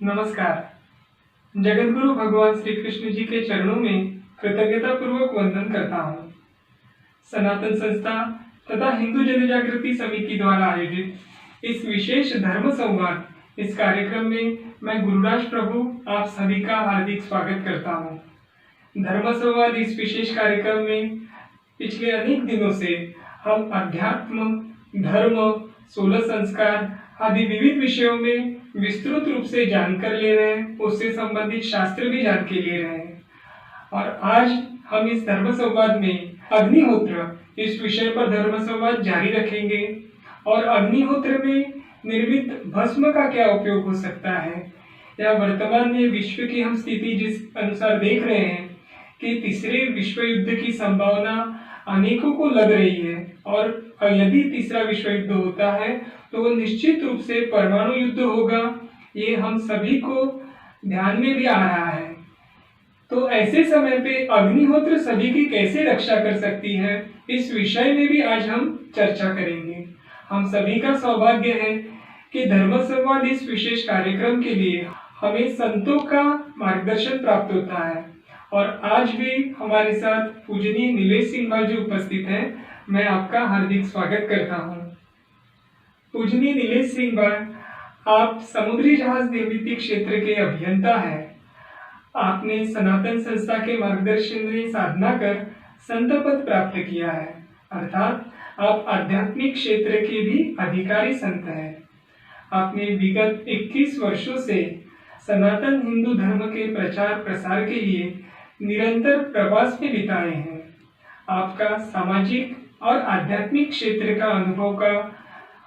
नमस्कार। जगतगुरु भगवान श्री कृष्ण जी के चरणों में कृतज्ञता पूर्वक वंदन करता हूँ। सनातन संस्था तथा हिंदू जनजागृति समिति द्वारा आयोजित इस विशेष धर्म संवाद इस कार्यक्रम में मैं गुरुराज प्रभु आप सभी का हार्दिक स्वागत करता हूँ। धर्म संवाद इस विशेष कार्यक्रम में पिछले अनेक दिनों से हम अध्यात्म, धर्म, 16 संस्कार आदि विविध विषयों में विस्तृत रूप से जानकर ले रहे हैं, उससे संबंधित शास्त्र भी जान के ले रहे हैं। और आज हम इस धर्म संवाद में अग्निहोत्र इस विषय पर धर्म संवाद जारी रखेंगे और अग्निहोत्र में निर्मित भस्म का क्या उपयोग हो सकता है, या वर्तमान में विश्व की हम स्थिति जिस अनुसार देख रहे हैं कि तीसरे विश्व युद्ध की संभावना अनेकों को लग रही है, और यदि तीसरा विश्व युद्ध होता है तो वो निश्चित रूप से परमाणु युद्ध होगा, ये हम सभी को ध्यान में भी आ रहा है। तो ऐसे समय पे अग्निहोत्र सभी की कैसे रक्षा कर सकती है, इस विषय में भी आज हम चर्चा करेंगे। हम सभी का सौभाग्य है कि धर्म संवाद इस विशेष कार्यक्रम के लिए हमें संतों का मार्गदर्शन प्राप्त होता है, और आज भी हमारे साथ पूजनीय नीलेश सिंह भाई जी उपस्थित हैं। मैं आपका हार्दिक स्वागत करता हूं। पूजनीय नीलेश सिंह भाई, आप समुद्री जहाज निर्मित क्षेत्र के अभियंता हैं। आपने सनातन संस्था के मार्गदर्शन में साधना कर संत पद प्राप्त किया है, अर्थात आप आध्यात्मिक क्षेत्र के भी अधिकारी संत हैं। आपने विगत 21 वर्षों से सनातन हिंदू धर्म के प्रचार प्रसार के लिए निरंतर प्रवास में बिताए हैं। आपका सामाजिक और आध्यात्मिक क्षेत्र का अनुभव का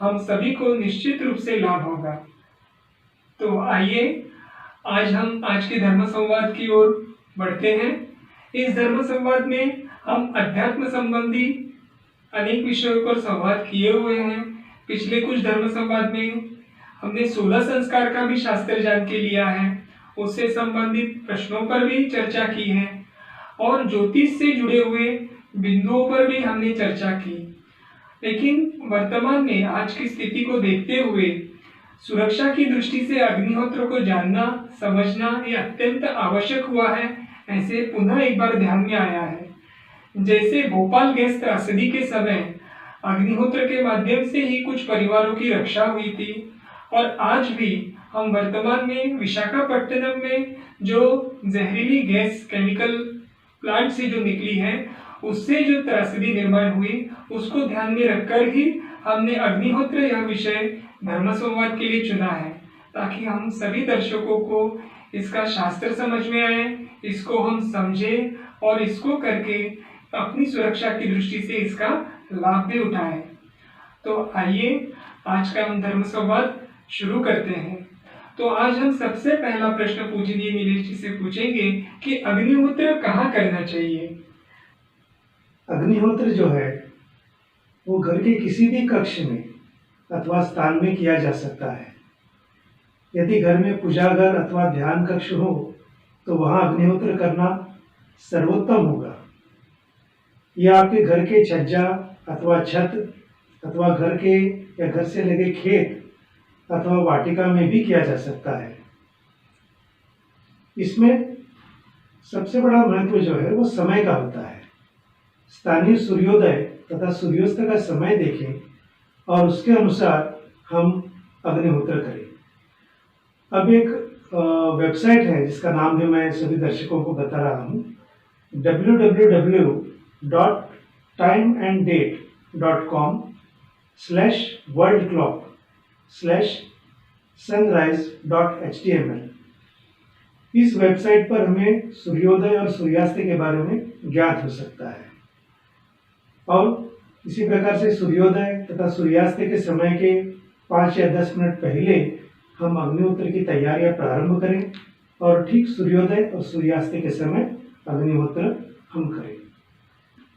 हम सभी को निश्चित रूप से लाभ होगा। तो आइए आज हम आज के धर्म संवाद की ओर बढ़ते हैं। इस धर्म संवाद में हम अध्यात्म संबंधी अनेक विषयों पर संवाद किए हुए हैं। पिछले कुछ धर्म संवाद में हमने 16 संस्कार का भी शास्त्र जान के लिया है, उससे संबंधित प्रश्नों पर भी चर्चा की है, और ज्योतिष से जुड़े हुए बिंदुओं पर भी हमने चर्चा की। लेकिन वर्तमान में आज की स्थिति को देखते हुए सुरक्षा की दृष्टि से अग्निहोत्र को जानना समझना ये अत्यंत आवश्यक हुआ है। ऐसे पुनः एक बार ध्यान में आया है, जैसे भोपाल गैस त्रासदी के समय अग्निहोत्र के माध्यम से ही कुछ परिवारों की रक्षा हुई थी, और आज भी हम वर्तमान में विशाखापट्टनम में जो जहरीली गैस केमिकल प्लांट से जो निकली है, उससे जो त्रासदी निर्माण हुई, उसको ध्यान में रखकर ही हमने अग्निहोत्र यह विषय धर्म संवाद के लिए चुना है, ताकि हम सभी दर्शकों को इसका शास्त्र समझ में आए, इसको हम समझें और इसको करके अपनी सुरक्षा की दृष्टि से इसका लाभ भी उठाएं। तो आइए आज का हम धर्म संवाद शुरू करते हैं। तो आज हम सबसे पहला प्रश्न पूजनीय नीलेश जी से पूछेंगे कि अग्निहोत्र कहाँ करना चाहिए। अग्निहोत्र जो है वो घर के किसी भी कक्ष में अथवा स्थान में किया जा सकता है। यदि घर में पूजाघर अथवा ध्यान कक्ष हो तो वहाँ अग्निहोत्र करना सर्वोत्तम होगा। यह आपके घर के छज्जा अथवा छत अथवा घर के या घर से लगे खेत अथवा वाटिका में भी किया जा सकता है। इसमें सबसे बड़ा महत्व जो है वो समय का होता है। स्थानीय सूर्योदय तथा सूर्यास्त का समय देखें और उसके अनुसार हम अग्निहोत्र करें। अब एक वेबसाइट है जिसका नाम भी मैं सभी दर्शकों को बता रहा हूँ, www.timeandDate.com/worldclock/sunrise.html। इस वेबसाइट पर हमें सूर्योदय और सूर्यास्त के बारे में ज्ञात हो सकता है, और इसी प्रकार से सूर्योदय तथा सूर्यास्त के समय के 5 या 10 मिनट पहले हम अग्निहोत्र की तैयारियां प्रारंभ करें, और ठीक सूर्योदय और सूर्यास्त के समय अग्निहोत्र हम करें।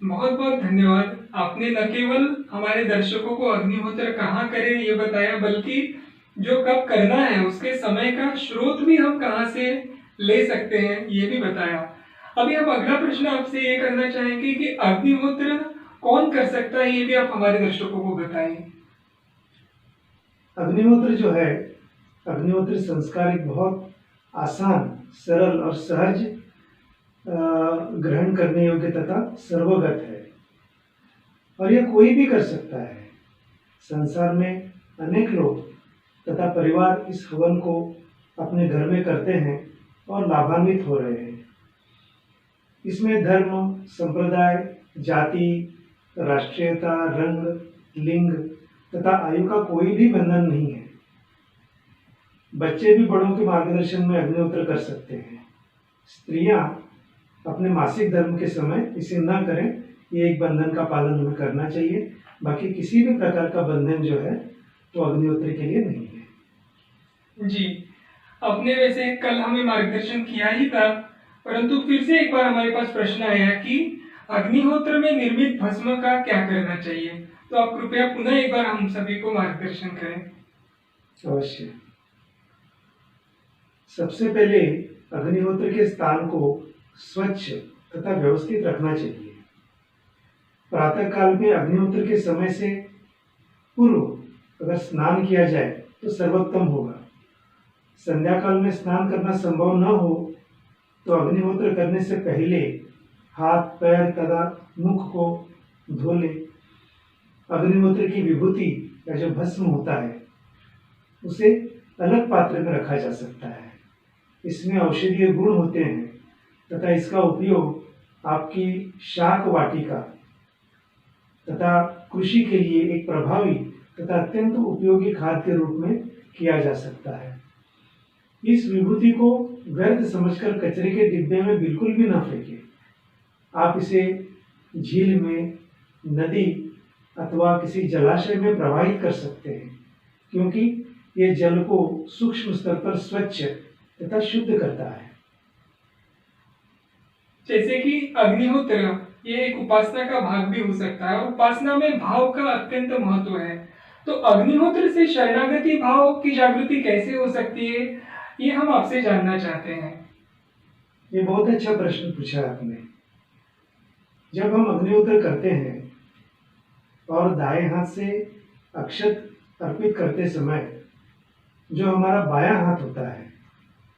बहुत बहुत धन्यवाद। आपने न केवल हमारे दर्शकों को अग्निहोत्र कहाँ करें ये बताया, बल्कि जो कब करना है उसके समय का स्रोत भी हम कहाँ से ले सकते हैं ये भी बताया। अभी हम अगला प्रश्न आपसे ये करना चाहेंगे कि अग्निहोत्र कौन कर सकता है, ये भी आप हमारे दर्शकों को बताएं। अग्निहोत्र जो है अग्निहोत्र संस्कार एक बहुत आसान, सरल और सहज ग्रहण करने योग्य तथा सर्वगत है और यह कोई भी कर सकता है। संसार में अनेक लोग तथा परिवार इस हवन को अपने घर में करते हैं और लाभान्वित हो रहे हैं। इसमें धर्म, संप्रदाय, जाति, राष्ट्रीयता, रंग, लिंग तथा आयु का कोई भी बंधन नहीं है। बच्चे भी बड़ों के मार्गदर्शन में अग्निहोत्र कर सकते हैं। स्त्रियां अपने मासिक धर्म के समय इसे न करें, ये एक बंधन का पालन हमें करना चाहिए। बाकी किसी भी प्रकार का बंधन जो है वो अग्निहोत्र के लिए नहीं है। जी, आपने वैसे कल हमें मार्गदर्शन किया ही था, परंतु फिर से एक बार हमारे पास प्रश्न आया कि अग्निहोत्र में निर्मित भस्म का क्या करना चाहिए। तो आप कृपया पुनः एक बार हम सभी को मार्गदर्शन करें। अवश्य। सबसे पहले अग्निहोत्र के स्थान को स्वच्छ तथा व्यवस्थित रखना चाहिए। प्रातः काल में अग्निहोत्र के समय से पूर्व अगर स्नान किया जाए तो सर्वोत्तम होगा। संध्या काल में स्नान करना संभव न हो तो अग्निहोत्र करने से पहले हाथ, पैर तथा मुख को धो ले। अग्निहोत्र की विभूति या जो भस्म होता है उसे अलग पात्र में रखा जा सकता है। इसमें औषधीय गुण होते हैं तथा इसका उपयोग आपकी शाक वाटिका तथा कृषि के लिए एक प्रभावी तथा अत्यंत उपयोगी खाद के रूप में किया जा सकता है। इस विभूति को व्यर्थ समझकर कचरे के डिब्बे में बिल्कुल भी न फेंकें। आप इसे झील में, नदी अथवा किसी जलाशय में प्रवाहित कर सकते हैं, क्योंकि ये जल को सूक्ष्म स्तर पर स्वच्छ तथा शुद्ध करता है। जैसे कि अग्निहोत्र ये एक उपासना का भाग भी हो सकता है और उपासना में भाव का अत्यंत महत्व है। तो अग्निहोत्र से शरणागति भाव की जागृति कैसे हो सकती है, ये हम आपसे जानना चाहते हैं। ये बहुत अच्छा प्रश्न पूछा आपने। जब हम अग्निहोत्र करते हैं और दाएं हाथ से अक्षत अर्पित करते समय जो हमारा बायां हाथ होता है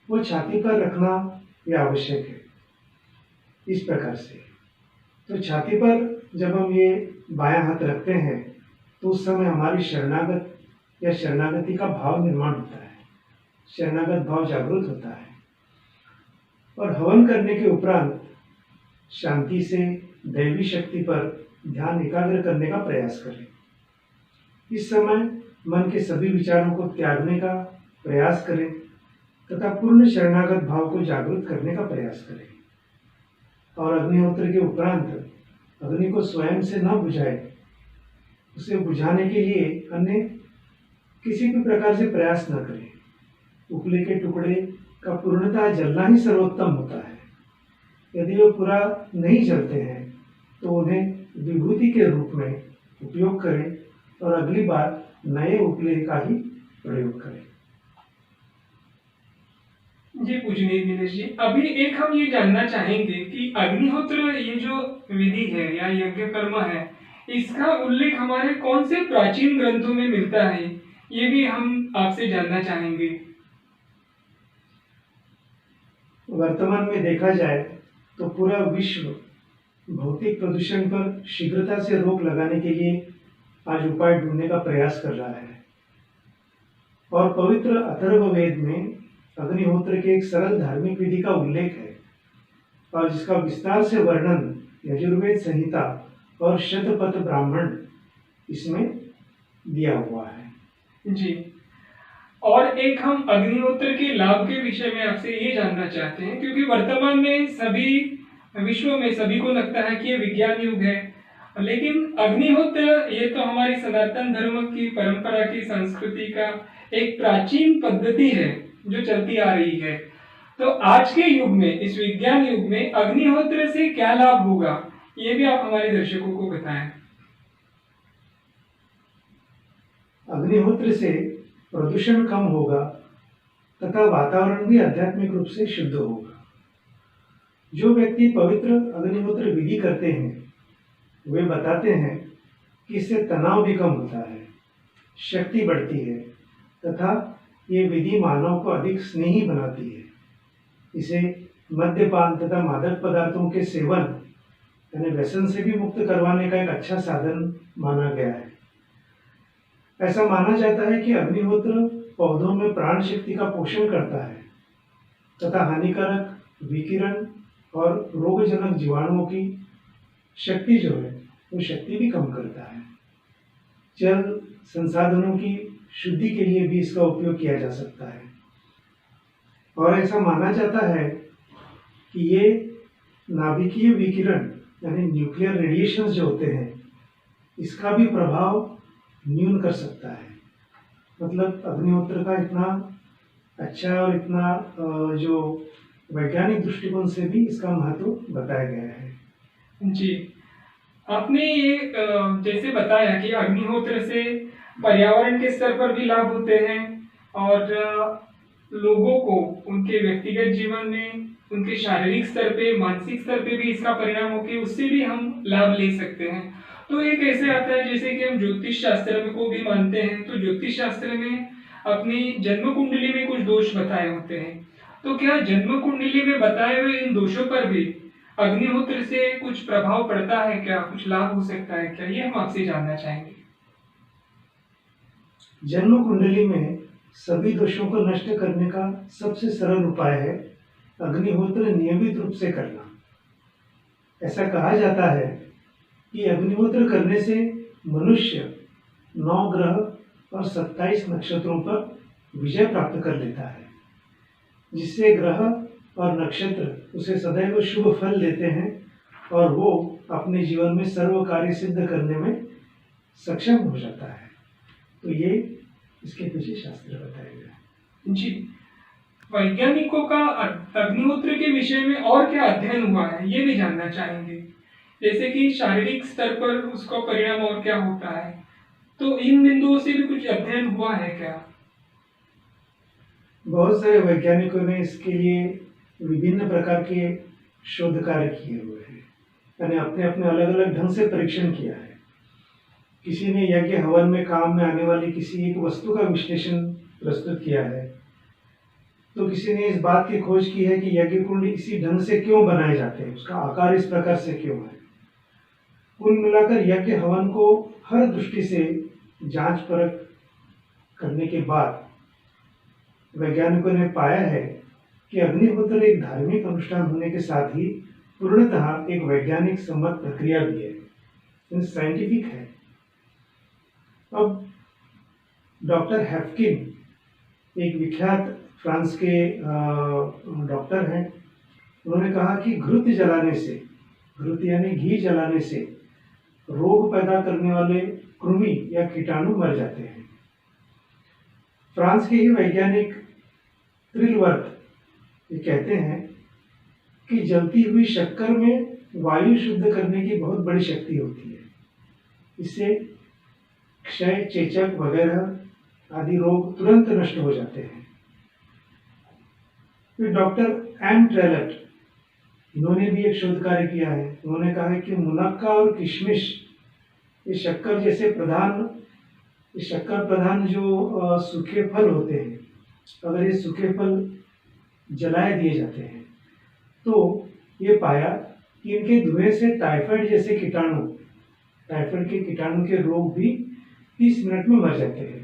वो छाती पर रखना यह आवश्यक है। इस प्रकार से तो छाती पर जब हम ये बायां हाथ रखते हैं तो उस समय हमारी शरणागत या शरणागति का भाव निर्माण होता है, शरणागत भाव जागृत होता है। और हवन करने के उपरांत शांति से दैवी शक्ति पर ध्यान एकाग्र करने का प्रयास करें। इस समय मन के सभी विचारों को त्यागने का प्रयास करें तथा पूर्ण शरणागत भाव को जागृत करने का प्रयास करें। और अग्निहोत्र के उपरांत अग्नि को स्वयं से न बुझाएं, उसे बुझाने के लिए अन्य किसी भी प्रकार से प्रयास न करें। उपले के टुकड़े का पूर्णतः जलना ही सर्वोत्तम होता है। यदि वे पूरा नहीं जलते हैं तो उन्हें विभूति के रूप में उपयोग करें और अगली बार नए उपले का ही प्रयोग करें। जी पूजनीय दिनेश जी, अभी एक हम ये जानना चाहेंगे कि अग्निहोत्र ये जो विधि है या यज्ञ कर्म है, इसका उल्लेख हमारे कौन से प्राचीन ग्रंथों में मिलता है, ये भी हम आपसे जानना चाहेंगे। वर्तमान में देखा जाए तो पूरा विश्व भौतिक प्रदूषण पर शीघ्रता से रोक लगाने के लिए आज उपाय ढूंढने का प्रयास कर रहा है। और पवित्र अथर्ववेद में अग्निहोत्र के एक सरल धार्मिक विधि का उल्लेख है और जिसका विस्तार से वर्णन यजुर्वेद संहिता और शतपथ ब्राह्मण इसमें दिया हुआ है। जी, और एक हम अग्निहोत्र के लाभ के विषय में आपसे ये जानना चाहते हैं, क्योंकि वर्तमान में सभी विश्व में सभी को लगता है कि ये विज्ञान युग है, लेकिन अग्निहोत्र ये तो हमारी सनातन धर्म की परंपरा की संस्कृति का एक प्राचीन पद्धति है जो चलती आ रही है। तो आज के युग में, इस विज्ञान युग में अग्निहोत्र से क्या लाभ होगा, ये भी आप हमारे दर्शकों को बताएं। अग्निहोत्र से प्रदूषण कम होगा तथा वातावरण भी आध्यात्मिक रूप से शुद्ध होगा। जो व्यक्ति पवित्र अग्निहोत्र विधि करते हैं वे बताते हैं कि इससे तनाव भी कम होता है, शक्ति बढ़ती है तथा ये विधि मानव को अधिक स्नेही बनाती है। इसे मद्यपान तथा मादक पदार्थों के सेवन यानी व्यसन से भी मुक्त करवाने का एक अच्छा साधन माना गया है। ऐसा माना जाता है कि अग्निहोत्र पौधों में प्राण शक्ति का पोषण करता है तथा हानिकारक विकिरण और रोगजनक जीवाणुओं की शक्ति जो है वो शक्ति भी कम करता है। जल संसाधनों की शुद्धि के लिए भी इसका उपयोग किया जा सकता है और ऐसा माना जाता है कि ये नाभिकीय विकिरण यानी न्यूक्लियर रेडिएशंस जो होते हैं इसका भी प्रभाव न्यून कर सकता है। मतलब अग्निहोत्र का इतना अच्छा और इतना जो वैज्ञानिक दृष्टिकोण से भी इसका महत्व बताया गया है। जी, आपने ये जैसे बताया कि अग्निहोत्र से पर्यावरण के स्तर पर भी लाभ होते हैं और लोगों को उनके व्यक्तिगत जीवन में, उनके शारीरिक स्तर पे, मानसिक स्तर पे भी इसका परिणाम होकर उससे भी हम लाभ ले सकते हैं। तो ये कैसे आता है, जैसे कि हम ज्योतिष शास्त्र में को भी मानते हैं, तो ज्योतिष शास्त्र में अपनी जन्म कुंडली में कुछ दोष बताए होते हैं। तो क्या जन्म कुंडली में बताए हुए इन दोषों पर भी अग्निहोत्र से कुछ प्रभाव पड़ता है क्या, कुछ लाभ हो सकता है क्या, ये हम आपसे जानना चाहेंगे। जन्म कुंडली में सभी दोषों को नष्ट करने का सबसे सरल उपाय है अग्निहोत्र नियमित रूप से करना। ऐसा कहा जाता है कि अग्निहोत्र करने से मनुष्य 9 ग्रह और 27 नक्षत्रों पर विजय प्राप्त कर लेता है, जिससे ग्रह और नक्षत्र उसे सदैव शुभ फल देते हैं और वो अपने जीवन में सर्व कार्य सिद्ध करने में सक्षम हो जाता है। तो ये इसके पीछे शास्त्र बताया गया है। जी, वैज्ञानिकों का अग्निहोत्र के विषय में और क्या अध्ययन हुआ है, ये भी जानना चाहेंगे। जैसे कि शारीरिक स्तर पर उसका परिणाम और क्या होता है, तो इन बिंदुओं से भी कुछ अध्ययन हुआ है क्या? बहुत सारे वैज्ञानिकों ने इसके लिए विभिन्न प्रकार के शोध कार्य किए हुए हैं, यानी अपने अपने अलग अलग ढंग से परीक्षण किया है। किसी ने यज्ञ हवन में काम में आने वाली किसी एक वस्तु का विश्लेषण प्रस्तुत किया है, तो किसी ने इस बात की खोज की है कि यज्ञ कुंड इसी ढंग से क्यों बनाए जाते हैं, उसका आकार इस प्रकार से क्यों है। कुल मिलाकर यज्ञ हवन को हर दृष्टि से जांच परख करने के बाद वैज्ञानिकों ने पाया है कि अग्निहोत्र एक धार्मिक अनुष्ठान होने के साथ ही पूर्णतः एक वैज्ञानिक सम्मत प्रक्रिया भी है, साइंटिफिक है। अब डॉक्टर हैफकिन एक विख्यात फ्रांस के डॉक्टर हैं, उन्होंने कहा कि घृत जलाने से, घृत यानी घी जलाने से रोग पैदा करने वाले कृमि या कीटाणु मर जाते हैं। फ्रांस के ही वैज्ञानिक त्रिलवर्थ ये कहते हैं कि जलती हुई शक्कर में वायु शुद्ध करने की बहुत बड़ी शक्ति होती है। इससे क्षय, चेचक वगैरह आदि रोग तुरंत नष्ट हो जाते हैं। फिर डॉक्टर एम ट्रेलट, इन्होंने भी एक शोध कार्य किया है। उन्होंने कहा है कि मुनक्का और किशमिश ये शक्कर जैसे शक्कर प्रधान जो सूखे फल होते हैं, अगर ये सूखे फल जलाए दिए जाते हैं तो ये पाया कि इनके धुएं से टाइफाइड जैसे कीटाणु, टाइफाइड के कीटाणु के रोग भी 30 मिनट में मर जाते हैं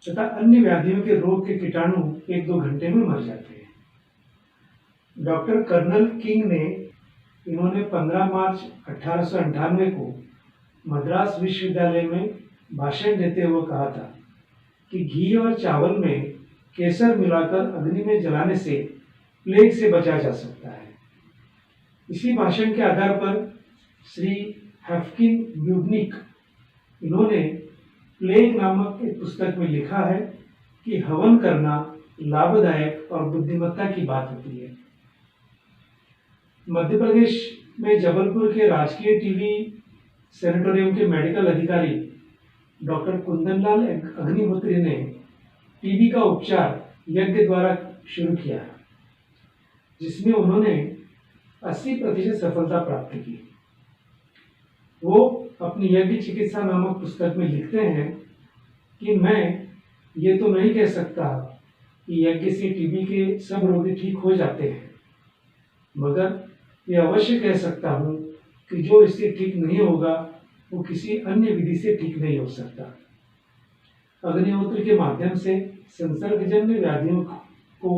तथा अन्य व्याधियों के रोग के कीटाणु 1-2 घंटे में मर जाते हैं। डॉक्टर कर्नल किंग ने, इन्होंने 15 मार्च 1898 को मद्रास विश्वविद्यालय में भाषण देते हुए कहा था कि घी और चावल में केसर मिलाकर अग्नि में जलाने से प्लेग से बचा जा सकता है। इसी भाषण के आधार पर श्री हैफकिन ब्यूबनिक, इन्होंने प्लेग नामक एक पुस्तक में लिखा है कि हवन करना लाभदायक और बुद्धिमत्ता की बात होती है। मध्य प्रदेश में जबलपुर के राजकीय टीबी सैनिटोरियम के मेडिकल अधिकारी डॉक्टर कुंदनलाल अग्निहोत्री ने टीबी का उपचार यज्ञ द्वारा शुरू किया, जिसमें उन्होंने 80% सफलता प्राप्त की। वो अपनी यज्ञ चिकित्सा नामक पुस्तक में लिखते हैं कि मैं ये तो नहीं कह सकता कि यज्ञ से टीबी के सब रोगी ठीक हो जाते हैं, मगर यह अवश्य कह सकता हूँ कि जो इससे ठीक नहीं होगा वो किसी अन्य विधि से ठीक नहीं हो सकता। अग्निहोत्र के माध्यम से संसर्गजन्य व्याधियों को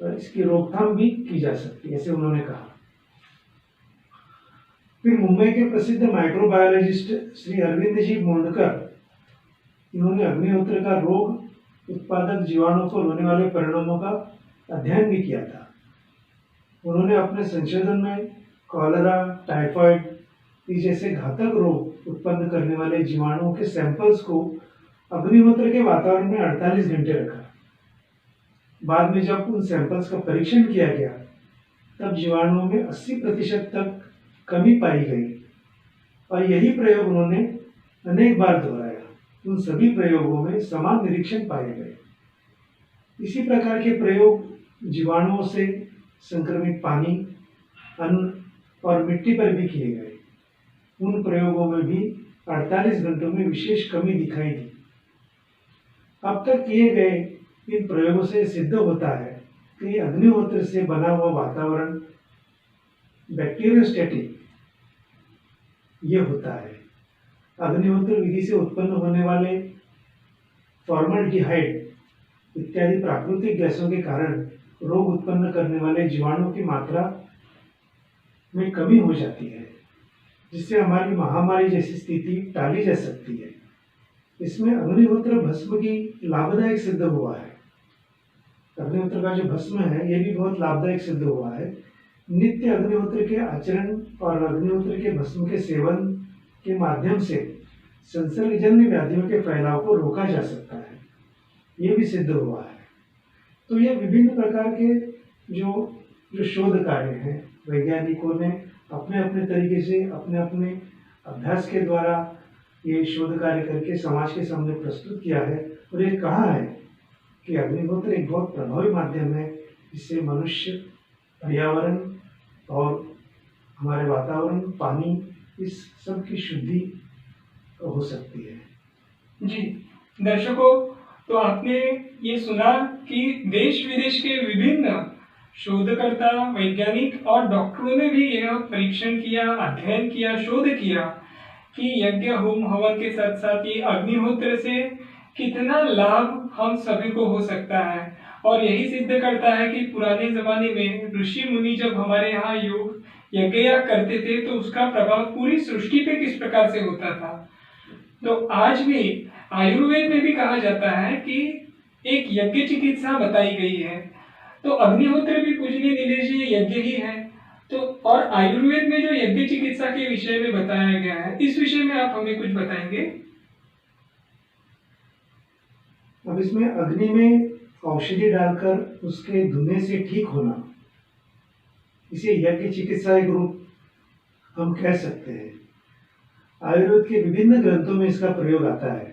इसकी रोकथाम भी की जा सकती है, ऐसे उन्होंने कहा। फिर मुंबई के प्रसिद्ध माइक्रोबायोलॉजिस्ट श्री अरविंद जी मोंडकर, इन्होंने अग्निहोत्र का रोग उत्पादक जीवाणुओं पर होने वाले परिणामों का अध्ययन भी किया था। उन्होंने अपने संशोधन में कॉलरा, टाइफाइड जैसे घातक रोग उत्पन्न करने वाले जीवाणुओं के सैंपल्स को अग्निहोत्र के वातावरण में 48 घंटे रखा। बाद में जब उन सैंपल्स का परीक्षण किया गया तब जीवाणुओं में 80% तक कमी पाई गई और यही प्रयोग उन्होंने अनेक बार दोहराया। उन सभी प्रयोगों में समान निरीक्षण पाए गए। इसी प्रकार के प्रयोग जीवाणुओं से संक्रमित पानी, अन्न और मिट्टी पर भी किए गए। उन प्रयोगों में भी 48 घंटों में विशेष कमी दिखाई दी। अब तक किए गए इन प्रयोगों से सिद्ध होता है कि अग्निहोत्र से बना हुआ वातावरण बैक्टीरियोस्टैटिक ये होता है। अग्निहोत्र विधि से उत्पन्न होने वाले फॉर्मल्डिहाइड इत्यादि प्राकृतिक गैसों के कारण रोग उत्पन्न करने वाले जीवाणुओं की मात्रा में कमी हो जाती है, जिससे हमारी महामारी जैसी स्थिति टाली जा सकती है। इसमें अग्निहोत्र भस्म की लाभदायक सिद्ध हुआ है। अग्निहोत्र का जो भस्म है ये भी बहुत लाभदायक सिद्ध हुआ है। नित्य अग्निहोत्र के आचरण और अग्निहोत्र के भस्म के सेवन के माध्यम से संसर्गजन्य व्याधियों के फैलाव को रोका जा सकता है, ये भी सिद्ध हुआ है। तो ये विभिन्न प्रकार के जो शोध कार्य हैं, वैज्ञानिकों ने अपने अपने तरीके से अपने अपने अभ्यास के द्वारा ये शोध कार्य करके समाज के सामने प्रस्तुत किया है और ये कहा है कि अग्निहोत्र एक बहुत प्रभावी माध्यम है जिससे मनुष्य, पर्यावरण और हमारे वातावरण, पानी, इस सब की शुद्धि हो सकती है। जी दर्शकों, तो आपने ये सुना कि देश विदेश के विभिन्न शोधकर्ता, वैज्ञानिक और डॉक्टरों ने भी यह परीक्षण किया, अध्ययन किया, शोध किया कि यज्ञ, होम, हवन के साथ साथ ये अग्निहोत्र से कितना लाभ हम सभी को हो सकता है। और यही सिद्ध करता है कि पुराने जमाने में ऋषि मुनि जब हमारे यहाँ योग यज्ञ करते थे तो उसका प्रभाव पूरी सृष्टि पे किस प्रकार से होता था। तो आज भी आयुर्वेद में भी कहा जाता है कि एक यज्ञ चिकित्सा बताई गई है। तो अग्निहोत्र भी पूजनीय नीलेश जी यज्ञ ही है। तो और आयुर्वेद में जो यज्ञ चिकित्सा के विषय में बताया गया है, इस विषय में आप हमें कुछ बताएंगे? अब इसमें अग्नि में औषधि डालकर उसके धुएं से ठीक होना, इसे यज्ञ चिकित्सा एक रूप हम कह सकते हैं। आयुर्वेद के विभिन्न ग्रंथों में इसका प्रयोग आता है।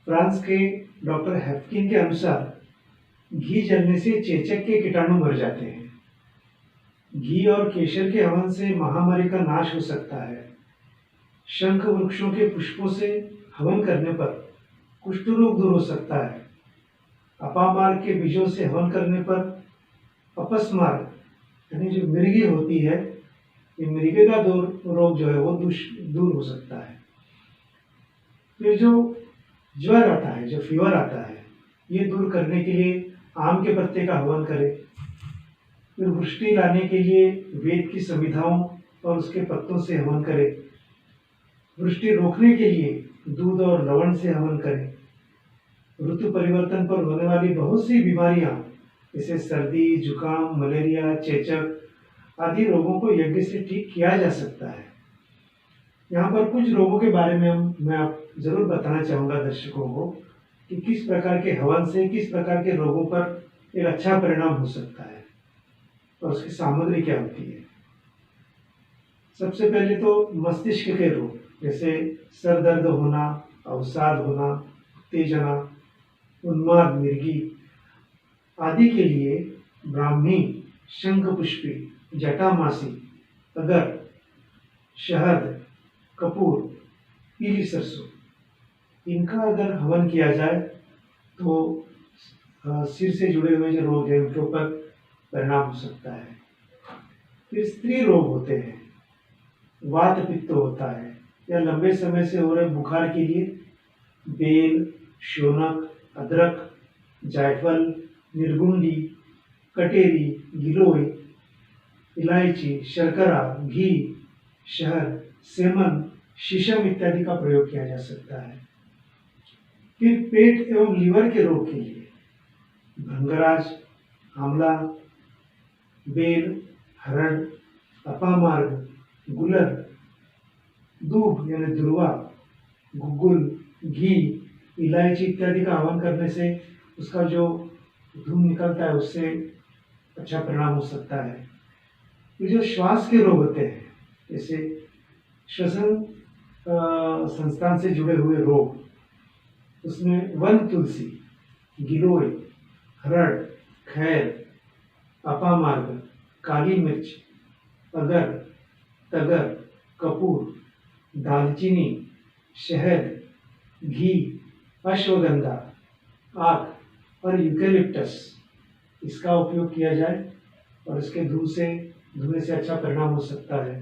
फ्रांस के डॉक्टर हेफकिन के अनुसार घी जलने से चेचक के कीटाणु मर जाते हैं। घी और केशर के हवन से महामारी का नाश हो सकता है। शंख वृक्षों के पुष्पों से हवन करने पर कुष्ठ रोग दूर हो सकता है। अपामार्ग के बीजों से हवन करने पर अपस्मार्ग यानी जो मिर्गी होती है, ये मिर्गी का रोग जो है वो दूर हो सकता है। फिर जो ज्वर आता है, जो फीवर आता है, ये दूर करने के लिए आम के पत्ते का हवन करें। फिर वृष्टि लाने के लिए वेद की संविधाओं और उसके पत्तों से हवन करें। वृष्टि रोकने के लिए दूध और लवण से हवन करें। ऋतु परिवर्तन पर होने वाली बहुत सी बीमारियां जैसे सर्दी, जुकाम, मलेरिया, चेचक आदि रोगों को यज्ञ से ठीक किया जा सकता है। यहाँ पर कुछ रोगों के बारे में मैं आप जरूर बताना चाहूँगा दर्शकों को कि किस प्रकार के हवन से किस प्रकार के रोगों पर एक अच्छा परिणाम हो सकता है और उसकी सामग्री क्या होती है। सबसे पहले तो मस्तिष्क के रोग जैसे सर दर्द होना, अवसाद होना, उत्तेजना, उन्माद, मिर्गी आदि के लिए ब्राह्मी, शंखपुष्पी, जटामासी, अगर, शहद, कपूर, पीली सरसों, इनका अगर हवन किया जाए तो सिर से जुड़े हुए जो रोग हैं उनके ऊपर परिणाम हो सकता है। फिर स्त्री रोग होते हैं, वात पित्त होता है, या लंबे समय से हो रहे बुखार के लिए बेल, शोनक, अदरक, जायफल, निर्गुंडी, कटेरी, गिलोय, इलायची, शर्करा, घी, शहद, सेमन, शीशम इत्यादि का प्रयोग किया जा सकता है। फिर पेट एवं लीवर के रोग के लिए भृंगराज, आंवला, बेल, हरड़, अपामार्ग, गुलर, दूब यानी दुर्वा, गुग्गुल, घी, इलायची इत्यादि का हवन करने से उसका जो धूम निकलता है उससे अच्छा परिणाम हो सकता है। ये जो श्वास के रोग होते हैं, जैसे श्वसन संस्थान से जुड़े हुए रोग, उसमें वन तुलसी, गिलोय, हरड़, खैर, अपामार्ग, काली मिर्च, अगर, तगर, कपूर, दालचीनी, शहद, घी, अश्वगंधा, आक और यूकेलिप्टस इसका उपयोग किया जाए और इसके धुएं से अच्छा परिणाम हो सकता है।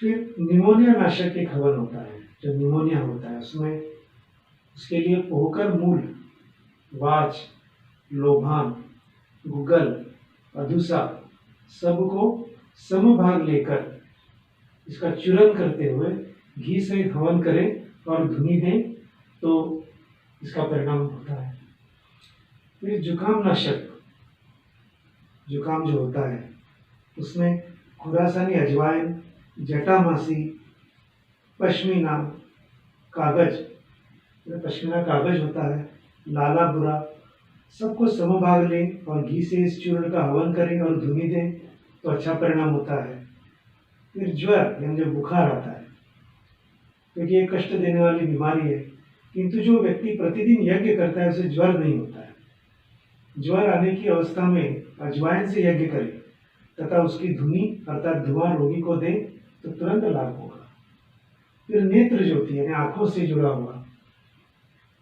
फिर निमोनिया नाशक एक हवन होता है, जो निमोनिया होता है उसमें उसके लिए पोहकर मूल, वाच, लोभान, गुगल, अधुसा सबको समभाग लेकर इसका चूरन करते हुए घी से हवन करें और धुनी दें तो इसका परिणाम होता है। फिर जुकाम नाशक, जुकाम जो होता है उसमें खुरासानी अजवाइन, जटामासी, पश्मीना कागज, पश्मीना कागज होता है, लाला बुरा सबको समभाग लें और घी से इस चूर्ण का हवन करें और धुनी दें तो अच्छा परिणाम होता है। फिर ज्वर यानी जो बुखार आता है, क्योंकि ये कष्ट देने वाली बीमारी है, किंतु जो व्यक्ति प्रतिदिन यज्ञ करता है उसे ज्वर नहीं होता है। ज्वर आने की अवस्था में अजवाइन से यज्ञ करें तथा उसकी धुनी अर्थात धुआं रोगी को दें तो तुरंत लाभ होगा। फिर नेत्र ज्योति यानी आंखों से जुड़ा हुआ,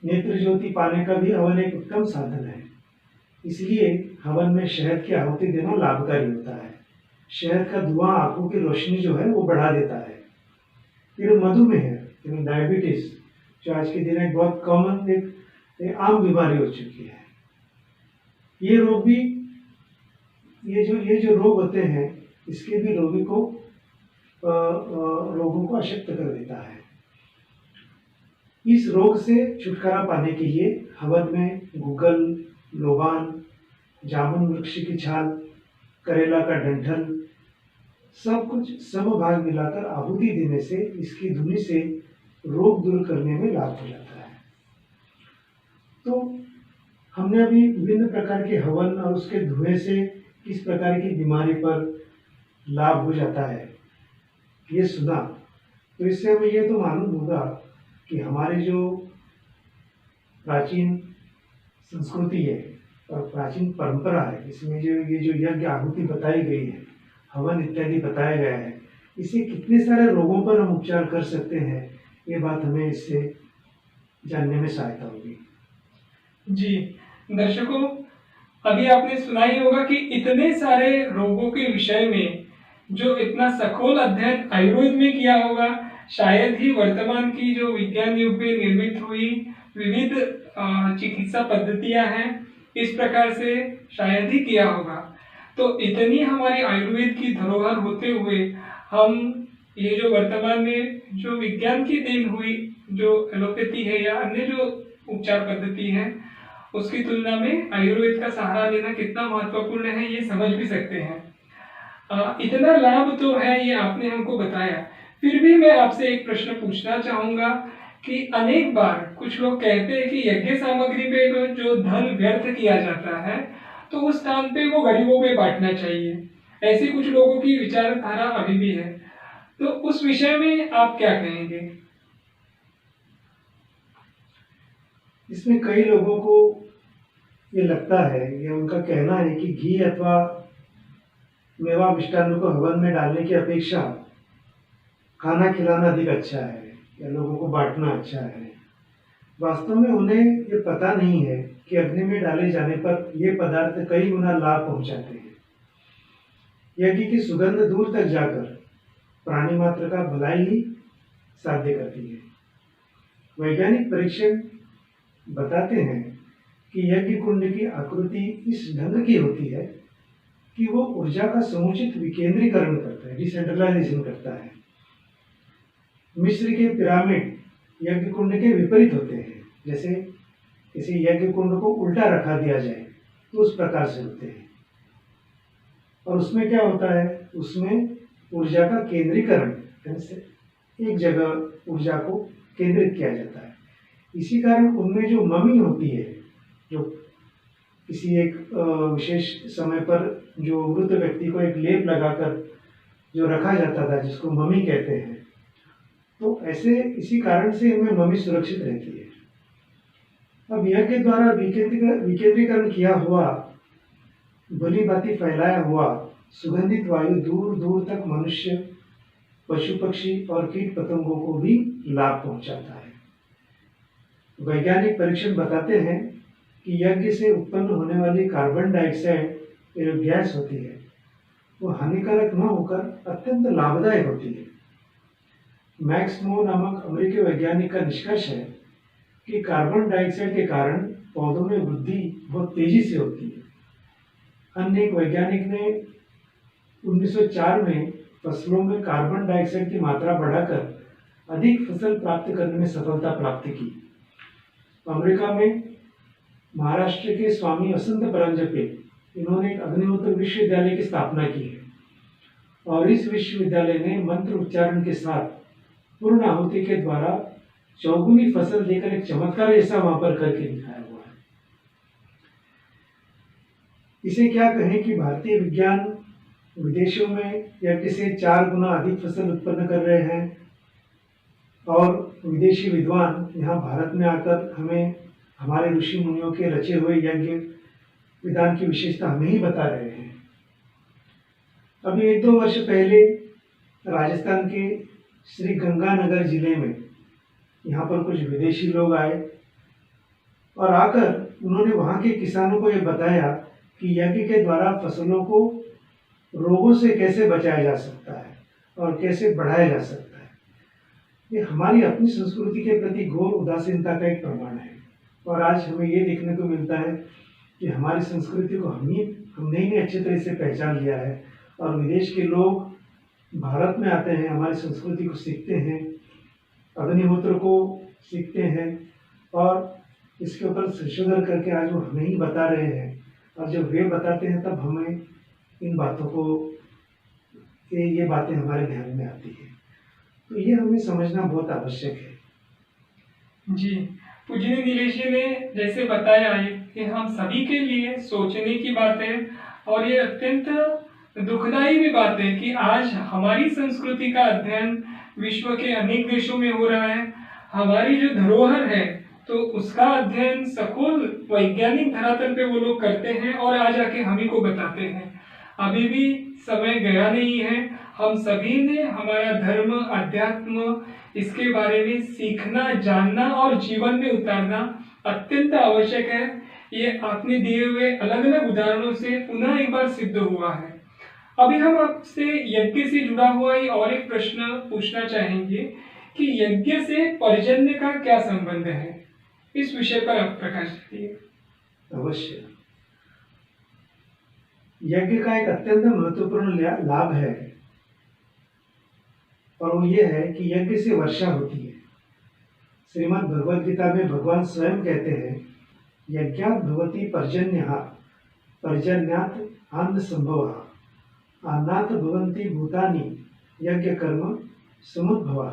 नेत्र ज्योति पाने का भी हवन एक उत्तम साधन है, इसलिए हवन में शहद की आहुति देना लाभकारी होता है। शहद का धुआं आंखों की रोशनी जो है वो बढ़ा देता है। फिर मधुमेह यानी डायबिटीज, जो आज के दिन एक बहुत कॉमन एक आम बीमारी हो चुकी है, ये रोग भी ये जो रोग होते हैं इसके भी रोगों को अशक्त कर देता है। इस रोग से छुटकारा पाने के लिए हवन में गुगल, लोबान, जामुन वृक्ष की छाल, करेला का डंठल सब कुछ समभाग मिलाकर आहुति देने से इसकी धुनी से रोग दूर करने में लाभ हो जाता है। तो हमने अभी विभिन्न प्रकार के हवन और उसके धुएं से किस प्रकार की बीमारी पर लाभ हो जाता है ये सुना, तो इससे हमें ये तो मालूम होगा कि हमारे जो प्राचीन संस्कृति है और प्राचीन परंपरा है, इसमें जो ये जो यज्ञ आहुति बताई गई है, हवन इत्यादि बताया गया है, इससे कितने सारे रोगों पर हम उपचार कर सकते हैं, ये बात हमें इससे जानने में सहायता होगी। जी दर्शकों, अभी आपने सुना ही होगा कि इतने सारे रोगों के विषय में जो इतना सखोल अध्ययन आयुर्वेद में किया होगा, शायद ही वर्तमान की जो विज्ञान युग में निर्मित हुई विविध चिकित्सा पद्धतियां हैं इस प्रकार से शायद ही किया होगा। तो इतनी हमारी आयुर्वेद की धरोहर होते हुए हम ये जो वर्तमान में जो विज्ञान की देन हुई जो एलोपैथी है या अन्य जो उपचार पद्धति है उसकी तुलना में आयुर्वेद का सहारा लेना कितना महत्वपूर्ण है ये समझ भी सकते हैं। इतना लाभ तो है ये आपने हमको बताया, फिर भी मैं आपसे एक प्रश्न पूछना चाहूंगा कि अनेक बार कुछ लोग कहते हैं कि यज्ञ सामग्री पे तो जो धन व्यर्थ किया जाता है तो उस स्थान पे वो गरीबों में बांटना चाहिए, ऐसे कुछ लोगों की विचारधारा अभी भी है, तो उस विषय में आप क्या कहेंगे? इसमें कई लोगों को ये लगता है, ये उनका कहना है कि घी अथवा मेवा मिष्टान्न को हवन में डालने की अपेक्षा खाना खिलाना अधिक अच्छा है या लोगों को बांटना अच्छा है। वास्तव में उन्हें ये पता नहीं है कि अग्नि में डाले जाने पर ये पदार्थ कई गुना लाभ पहुंचाते हैं। यज्ञ की सुगंध दूर तक जाकर प्राणी मात्र का भलाई ही साध्य करती है। वैज्ञानिक परीक्षण बताते हैं कि यज्ञ कुंड की आकृति इस ढंग की होती है कि वो ऊर्जा का समुचित विकेंद्रीकरण करता है, डिसेंट्रलाइजेशन करता है। मिस्र के पिरामिड यज्ञ कुंड के विपरीत होते हैं। जैसे किसी यज्ञ कुंड को उल्टा रखा दिया जाए तो उस प्रकार से होते हैं। और उसमें क्या होता है, उसमें ऊर्जा का केंद्रीकरण, एक जगह ऊर्जा को केंद्रित किया जाता है। इसी कारण उनमें जो ममी होती है, जो किसी एक विशेष समय पर जो मृत व्यक्ति को एक लेप लगाकर जो रखा जाता था, जिसको ममी कहते हैं, तो ऐसे इसी कारण से इनमें ममी सुरक्षित रहती है। अब यज्ञ द्वारा विकेंद्रीकरण किया हुआ, भली भांति फैलाया हुआ सुगंधित वायु दूर दूर तक मनुष्य, पशु पक्षी और कीट पतंगों को भी लाभ पहुंचाता है। वैज्ञानिक परीक्षण बताते हैं कि यज्ञ से उत्पन्न होने वाली कार्बन डाइऑक्साइड जो गैस होती है, वो हानिकारक न होकर अत्यंत लाभदायक होती है। मैक्स मो नामक अमेरिकी वैज्ञानिक का निष्कर्ष है कि कार्बन डाइऑक्साइड के कारण पौधों में वृद्धि बहुत तेजी से होती है। अन्य एक वैज्ञानिक ने 1904 में फसलों में कार्बन डाइऑक्साइड की मात्रा बढ़ाकर अधिक फसल प्राप्त करने में सफलता प्राप्त की। अमेरिका में महाराष्ट्र के स्वामी वसंत परांजपे, इन्होंने एक अग्निहोत्र विश्वविद्यालय की स्थापना की है और इस विश्वविद्यालय ने मंत्र उच्चारण के साथ पूर्ण आहुति के द्वारा चौगुनी फसल देकर एक चमत्कार ऐसा वहां पर करके दिखाया हुआ है। इसे क्या कहें कि भारतीय विज्ञान विदेशों में यज्ञ से 4 गुना अधिक फसल उत्पन्न कर रहे हैं और विदेशी विद्वान यहाँ भारत में आकर हमें हमारे ऋषि मुनियों के रचे हुए यज्ञ विधान की विशेषता हमें ही बता रहे हैं। अभी 1-2 वर्ष पहले राजस्थान के श्री गंगानगर जिले में यहाँ पर कुछ विदेशी लोग आए और आकर उन्होंने वहाँ के किसानों को ये बताया कि यज्ञ के द्वारा फसलों को रोगों से कैसे बचाया जा सकता है और कैसे बढ़ाया जा सकता है। ये हमारी अपनी संस्कृति के प्रति घोर उदासीनता का एक प्रमाण है। और आज हमें ये देखने को मिलता है कि हमारी संस्कृति को हमने ही अच्छे तरह से पहचान लिया है और विदेश के लोग भारत में आते हैं, हमारी संस्कृति को सीखते हैं, अग्निहोत्र को सीखते हैं और इसके ऊपर संशोधन करके आज वो हमें ही बता रहे हैं। और जब वे बताते हैं तब हमें इन बातों को ये बातें हमारे ध्यान में आती है। तो ये हमें समझना बहुत आवश्यक है। जी, पूजनीय नीलेश जी ने जैसे बताया है कि हम सभी के लिए सोचने की बात है और ये अत्यंत दुखदाई भी बात है कि आज हमारी संस्कृति का अध्ययन विश्व के अनेक देशों में हो रहा है। हमारी जो धरोहर है तो उसका अध्ययन सखोल वैज्ञानिक धरातल पे वो लोग करते हैं और आज आके हम ही को बताते हैं। अभी भी समय गया नहीं है। हम सभी ने हमारा धर्म, अध्यात्म, इसके बारे में सीखना, जानना और जीवन में उतारना अत्यंत आवश्यक है। ये आपने दिए हुए अलग अलग उदाहरणों से पुनः एक बार सिद्ध हुआ है। अभी हम आपसे यज्ञ से जुड़ा हुआ ही और एक प्रश्न पूछना चाहेंगे कि यज्ञ से पर्जन्य का क्या संबंध है। इस विषय पर आप प्रकाश डालिए। अवश्य। यज्ञ का एक अत्यंत महत्वपूर्ण लाभ है और वो ये है कि यज्ञ से वर्षा होती है। श्रीमद् भगवद गीता में भगवान स्वयं कहते हैं, यज्ञात् भवति पर्जन्यः, पर्जन्यात् अन्न संभवः, अन्नात् भवन्ति भूतानि, यज्ञ कर्म समुद्भवः।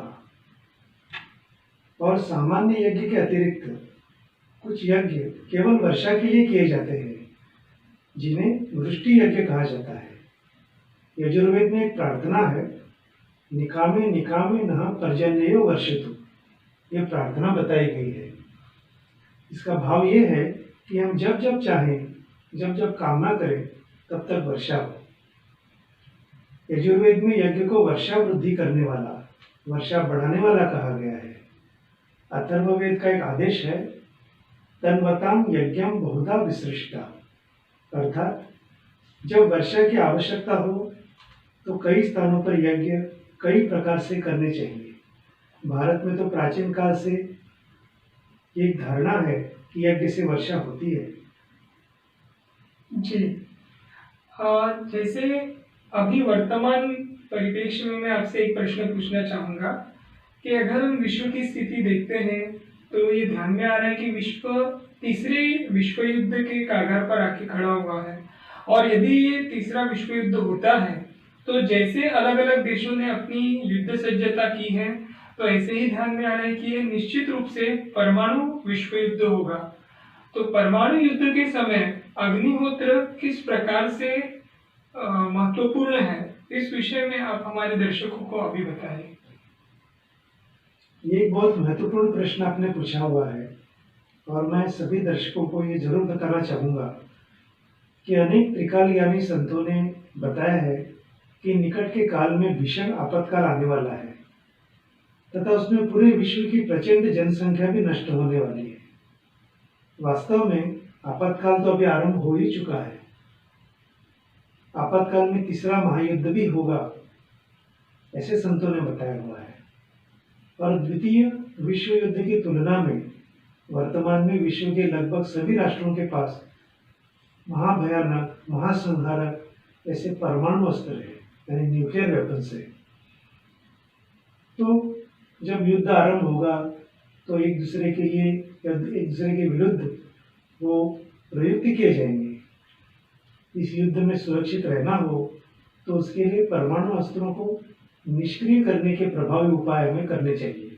और सामान्य यज्ञ के अतिरिक्त कुछ यज्ञ केवल वर्षा के लिए किए जाते हैं, जिन्हें वृष्टि यज्ञ कहा जाता है। यजुर्वेद में एक प्रार्थना है, निकामे निकामे नः पर्जन्यो वर्षतु। ये प्रार्थना बताई गई है। इसका भाव ये है कि हम जब जब चाहें, जब जब कामना करें, तब तक वर्षा हो। यजुर्वेद में यज्ञ को वर्षा वृद्धि करने वाला, वर्षा बढ़ाने वाला कहा गया है। अथर्ववेद का एक आदेश है, तन्वताम यज्ञम बहुधा विसृष्टा, अर्थात जब वर्षा की आवश्यकता हो तो कई स्थानों पर यज्ञ कई प्रकार से करने चाहिए। भारत में तो प्राचीन काल से एक धारणा है कि यज्ञ से वर्षा होती है। जी। जैसे अभी वर्तमान परिप्रेक्ष्य में मैं आपसे एक प्रश्न पूछना चाहूँगा कि अगर हम विश्व की स्थिति देखते हैं तो ये ध्यान में आ रहा है कि विश्व तीसरे विश्व युद्ध के कगार पर आके खड़ा हुआ है, और यदि ये तीसरा विश्व युद्ध होता है तो जैसे अलग अलग देशों ने अपनी युद्ध सज्जता की है, तो ऐसे ही ध्यान में आ रहा है कि ये निश्चित रूप से परमाणु विश्व युद्ध होगा। तो परमाणु युद्ध के समय अग्निहोत्र किस प्रकार से महत्वपूर्ण है, इस विषय में आप हमारे दर्शकों को अभी बताएं। ये एक बहुत महत्वपूर्ण प्रश्न आपने पूछा हुआ है, और मैं सभी दर्शकों को ये जरूर बताना चाहूँगा कि अनेक त्रिकालयामी संतों ने बताया है कि निकट के काल में भीषण आपातकाल आने वाला है तथा उसमें पूरे विश्व की प्रचंड जनसंख्या भी नष्ट होने वाली है। वास्तव में आपातकाल तो अभी आरंभ हो ही चुका है। आपातकाल में तीसरा महायुद्ध भी होगा, ऐसे संतों ने बताया हुआ है। और द्वितीय विश्व युद्ध की तुलना में वर्तमान में विश्व के लगभग सभी राष्ट्रों के पास महाभयानक महासंहारक ऐसे परमाणु अस्त्र है, यानी न्यूक्लियर वेपन्स है। तो जब युद्ध आरंभ होगा तो एक दूसरे के लिए या एक दूसरे के विरुद्ध वो प्रयुक्त किए जाएंगे। इस युद्ध में सुरक्षित रहना हो तो उसके लिए परमाणु अस्त्रों को निष्क्रिय करने के प्रभावी उपाय हमें करने चाहिए।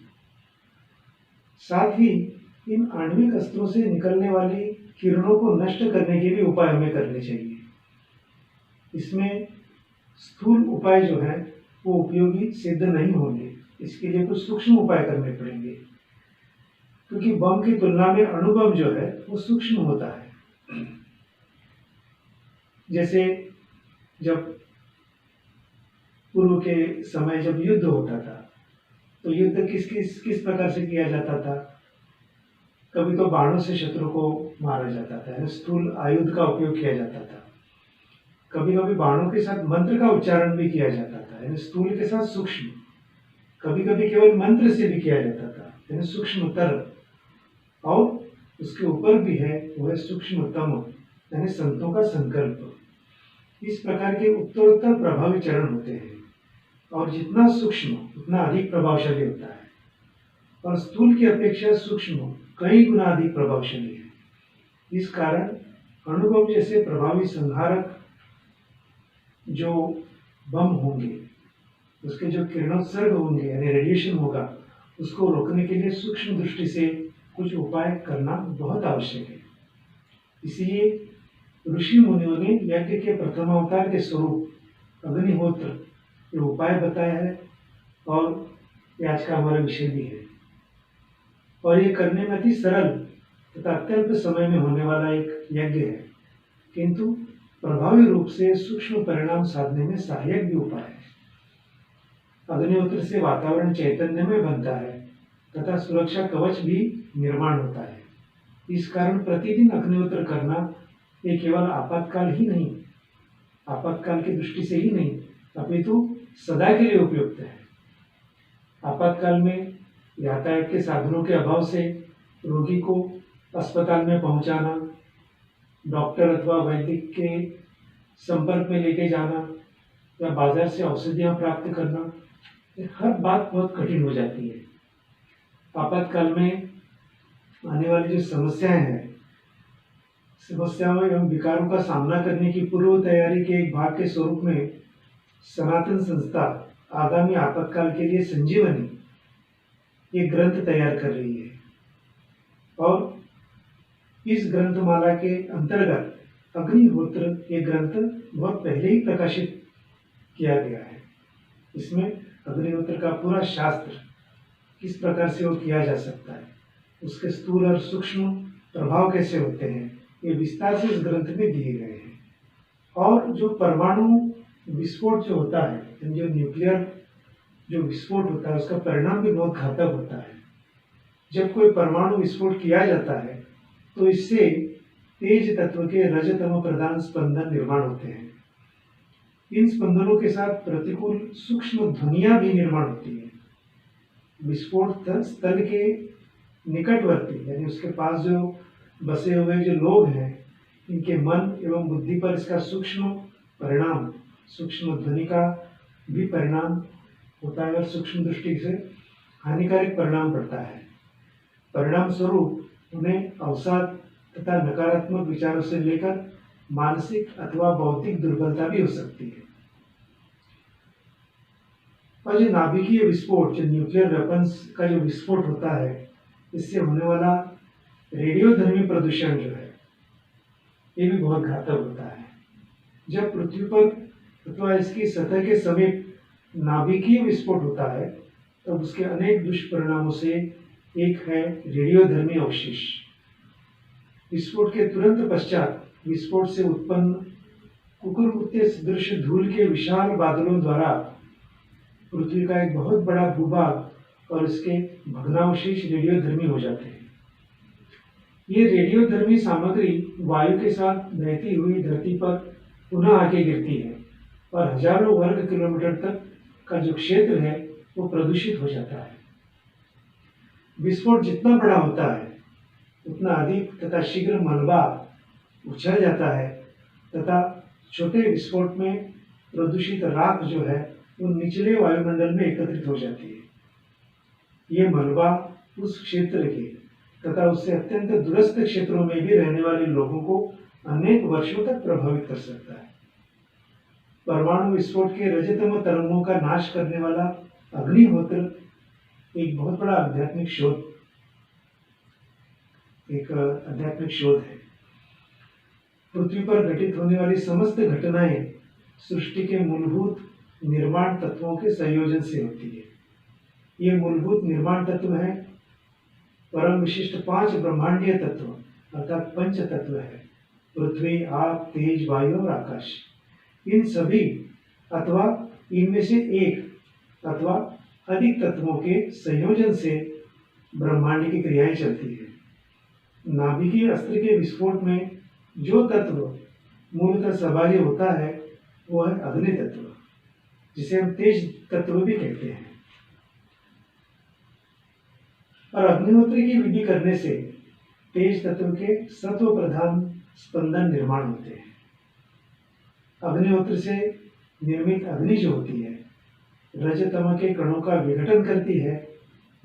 साथ ही इन आणविक अस्त्रों से निकलने वाली किरणों को नष्ट करने के भी उपाय हमें करने चाहिए। इसमें स्थूल उपाय जो है वो उपयोगी सिद्ध नहीं होंगे, इसके लिए कुछ सूक्ष्म उपाय करने पड़ेंगे, क्योंकि बम की तुलना में अणुबम जो है वो सूक्ष्म होता है। जैसे जब पूर्व के समय जब युद्ध होता था तो युद्ध किस प्रकार से किया जाता था। कभी तो बाणों से शत्रु को मारा जाता था, यानी स्थूल आयुध का उपयोग किया जाता था। कभी कभी बाणों के साथ मंत्र का उच्चारण भी किया जाता था, यानी स्थूल के साथ सूक्ष्म। कभी कभी केवल मंत्र से भी किया जाता था, यानी सूक्ष्मतर। और उसके ऊपर भी है वो है सूक्ष्मतम, यानी संतों का संकल्प। इस प्रकार के उत्तरोत्तर प्रभावी चरण होते हैं, और जितना सूक्ष्म उतना अधिक प्रभावशाली होता है, और स्थूल की अपेक्षा सूक्ष्म कई गुना अधिक प्रभावशाली है। इस कारण अणुबम जैसे प्रभावी संहारक जो बम होंगे, उसके जो किरणोत्सर्ग होंगे यानी रेडिएशन होगा, उसको रोकने के लिए सूक्ष्म दृष्टि से कुछ उपाय करना बहुत आवश्यक है। इसलिए ऋषि मुनियों ने यज्ञ के प्रथमावतार के स्वरूप अग्निहोत्र ये उपाय बताया है, और ये आज का हमारा विषय भी है। और ये करने में अति सरल तथा अत्यल्प समय में होने वाला एक यज्ञ है, किंतु प्रभावी रूप से सूक्ष्म परिणाम साधने में सहायक भी उपाय है। अग्निहोत्र से वातावरण चैतन्यमय बनता है तथा सुरक्षा कवच भी निर्माण होता है। इस कारण प्रतिदिन अग्निहोत्र करना ये केवल आपातकाल ही नहीं, आपातकाल की दृष्टि से ही नहीं, अपितु सदा के लिए उपयुक्त है। आपातकाल में यातायात के साधनों के अभाव से रोगी को अस्पताल में पहुंचाना, डॉक्टर अथवा वैद्य के संपर्क में लेके जाना, या बाजार से औषधियां प्राप्त करना, हर बात बहुत कठिन हो जाती है। आपातकाल में आने वाली जो समस्याएं हैं, समस्याओं एवं विकारों का सामना करने की पूर्व तैयारी के एक भाग के स्वरूप में सनातन संस्था आगामी आपातकाल के लिए संजीवनी ये ग्रंथ तैयार कर रही है, और इस ग्रंथमाला के अंतर्गत अग्निहोत्र ये ग्रंथ बहुत पहले ही प्रकाशित किया गया है। इसमें अग्निहोत्र का पूरा शास्त्र किस प्रकार से वो किया जा सकता है, उसके स्थूल और सूक्ष्म प्रभाव कैसे होते हैं, ये विस्तार से इस ग्रंथ में दिए गए हैं। और जो परमाणु विस्फोट जो होता है, जो न्यूक्लियर जो विस्फोट होता है, उसका परिणाम भी बहुत घातक होता है। जब कोई परमाणु विस्फोट किया जाता है तो इससे तेज तत्व के रजतम प्रधान स्पंदन निर्माण होते हैं। इन स्पंदनों के साथ प्रतिकूल सूक्ष्म ध्वनियां भी निर्माण होती है। विस्फोट स्थल के निकटवर्ती यानी उसके पास जो बसे हुए जो लोग हैं, इनके मन एवं बुद्धि पर इसका सूक्ष्म ध्वनि का भी परिणाम होता है और सूक्ष्म दृष्टि से हानिकारक परिणाम पड़ता है। परिणाम स्वरूप उन्हें अवसाद तथा नकारात्मक विचारों से लेकर मानसिक अथवा बौद्धिक दुर्बलता भी हो सकती है। और जो नाभिकीय विस्फोट, जो न्यूक्लियर वेपन्स का जो विस्फोट होता है, इससे होने वाला रेडियोधर्मी प्रदूषण जो है, ये भी बहुत घातक होता है। जब पृथ्वी पर अथवा इसकी सतह के समीप नाभिकीय विस्फोट होता है तब उसके अनेक दुष्परिणामों से एक है रेडियोधर्मी अवशेष। विस्फोट के तुरंत पश्चात विस्फोट से उत्पन्न कुकुरमुत्ते सदृश धूल के विशाल बादलों द्वारा पृथ्वी का एक बहुत बड़ा भूभाग और इसके भग्नावशेष रेडियोधर्मी हो जाते हैं। ये रेडियोधर्मी सामग्री वायु के साथ बहती हुई धरती पर पुनः आके गिरती है और हजारों वर्ग किलोमीटर तक का जो क्षेत्र है वो प्रदूषित हो जाता है। विस्फोट जितना बड़ा होता है उतना अधिक तथा शीघ्र मलबा उछल जाता है तथा छोटे विस्फोट में प्रदूषित राख जो है वो निचले वायुमंडल में एकत्रित हो जाती है। ये मलबा उस क्षेत्र के तथा उससे अत्यंत दूरस्थ क्षेत्रों में भी रहने वाले लोगों को अनेक वर्षों तक प्रभावित कर सकता है। परमाणु विस्फोट के रजतम तरंगों का नाश करने वाला अग्निहोत्र एक बहुत बड़ा आध्यात्मिक शोध है। पृथ्वी पर घटित होने वाली समस्त घटनाएं सृष्टि के मूलभूत निर्माण तत्वों के संयोजन से होती है। ये मूलभूत निर्माण तत्व है परम विशिष्ट 5 ब्रह्मांडीय तत्व अर्थात पंच तत्व है, पृथ्वी, आप, तेज, वायु और आकाश। इन सभी अथवा इनमें से एक अथवा अधिक तत्वों के संयोजन से ब्रह्मांड की क्रियाएं चलती है। नाभिकीय अस्त्र के विस्फोट में जो तत्व मूलतः सहभागी होता है वो है अग्नि तत्व, जिसे हम तेज तत्व भी कहते हैं। और अग्निहोत्र की विधि करने से तेज तत्व के सत्व प्रधान स्पंदन निर्माण होते हैं। अग्निहोत्र से निर्मित अग्नि जो होती है रजतम के कणों का विघटन करती है,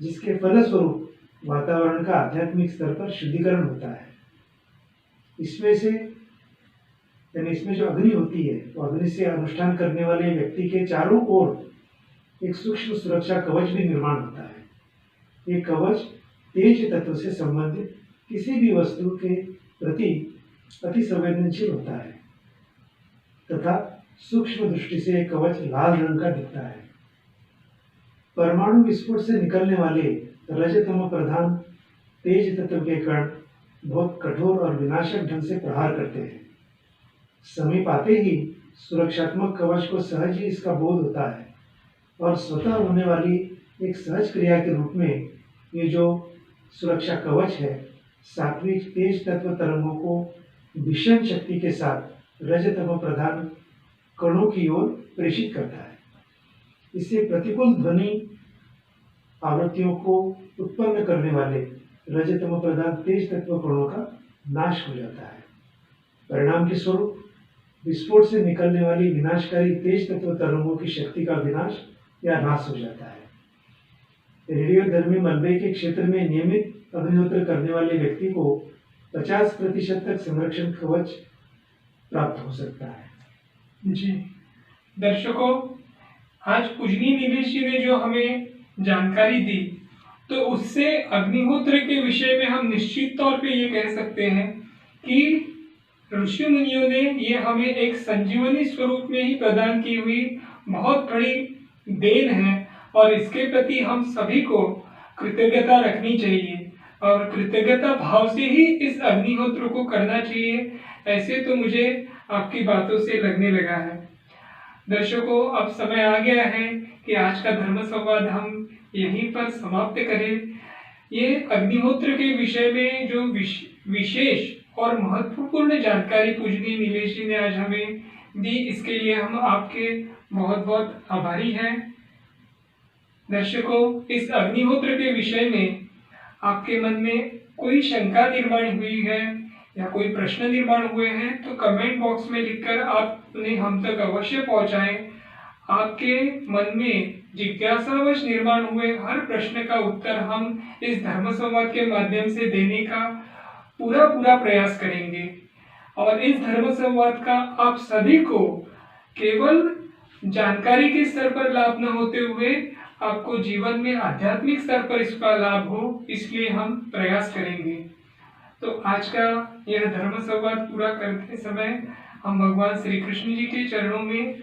जिसके फलस्वरूप वातावरण का आध्यात्मिक स्तर पर शुद्धिकरण होता है। इसमें जो अग्नि होती है वो अग्नि से अनुष्ठान करने वाले व्यक्ति के चारों ओर एक सूक्ष्म सुरक्षा कवच भी निर्माण होता है। ये कवच तेज तत्व से संबंधित किसी भी वस्तु के प्रति अति संवेदनशील होता है तथा सूक्ष्म दृष्टि से एक कवच लाल रंग का दिखता है। परमाणु विस्फोट से निकलने वाले रजतम प्रधान तेज तत्व के कण बहुत कठोर और विनाशक ढंग से प्रहार करते हैं। समीप आते ही सुरक्षात्मक कवच को सहज ही इसका बोध होता है और स्वतः होने वाली एक सहज क्रिया के रूप में ये जो सुरक्षा कवच है सात्विक तेज तत्व तरंगों को भीषण शक्ति के साथ रजतम प्रधान कणों की ओर प्रेषित करता है। इससे प्रतिकूल ध्वनि आवृत्तियों को उत्पन्न करने वाले रजतम प्रधान तेज तत्व कणों का नाश हो जाता है। परिणाम के स्वरूप विस्फोट से निकलने वाली विनाशकारी तेज तत्व तरंगों की शक्ति का विनाश या नाश हो जाता है। रेडियोधर्मी मलबे के क्षेत्र में नियमित अग्निहोत्र करने वाले व्यक्ति को 50% तक संरक्षण कवच प्राप्त हो सकता है। जी दर्शकों, आज पूजनीय नीलेश जी ने जो हमें जानकारी दी तो उससे अग्निहोत्र के विषय में हम निश्चित तौर पे ये कह सकते हैं कि ऋषि मुनियों ने ये हमें एक संजीवनी स्वरूप में ही प्रदान की हुई बहुत बड़ी देन है और इसके प्रति हम सभी को कृतज्ञता रखनी चाहिए और कृतज्ञता भाव से ही इस अग्निहोत्र को करना चाहिए। ऐसे तो मुझे आपकी बातों से लगने लगा है। दर्शकों, अब समय आ गया है कि आज का धर्म संवाद हम यहीं पर समाप्त करें। ये अग्निहोत्र के विषय में जो विशेष और महत्वपूर्ण जानकारी पूजनीय नीलेश जी ने आज हमें दी, इसके लिए हम आपके बहुत बहुत आभारी हैं। दर्शकों, इस अग्निहोत्र के विषय में आपके मन में कोई शंका निर्माण हुई है या कोई प्रश्न निर्माण हुए हैं तो कमेंट बॉक्स में लिखकर आप उन्हें हम तक अवश्य पहुंचाएं। आपके मन में जिज्ञासावश निर्माण हुए हर प्रश्न का उत्तर हम इस धर्म संवाद के माध्यम से देने का पूरा प्रयास करेंगे। और इस धर्म संवाद का आप सभी को केवल जानकारी के स्तर पर लाभ न होते हुए आपको जीवन में आध्यात्मिक स्तर पर इसका लाभ हो, इसलिए हम प्रयास करेंगे। तो आज का यह धर्म संवाद पूरा करते समय हम भगवान श्री कृष्ण जी के चरणों में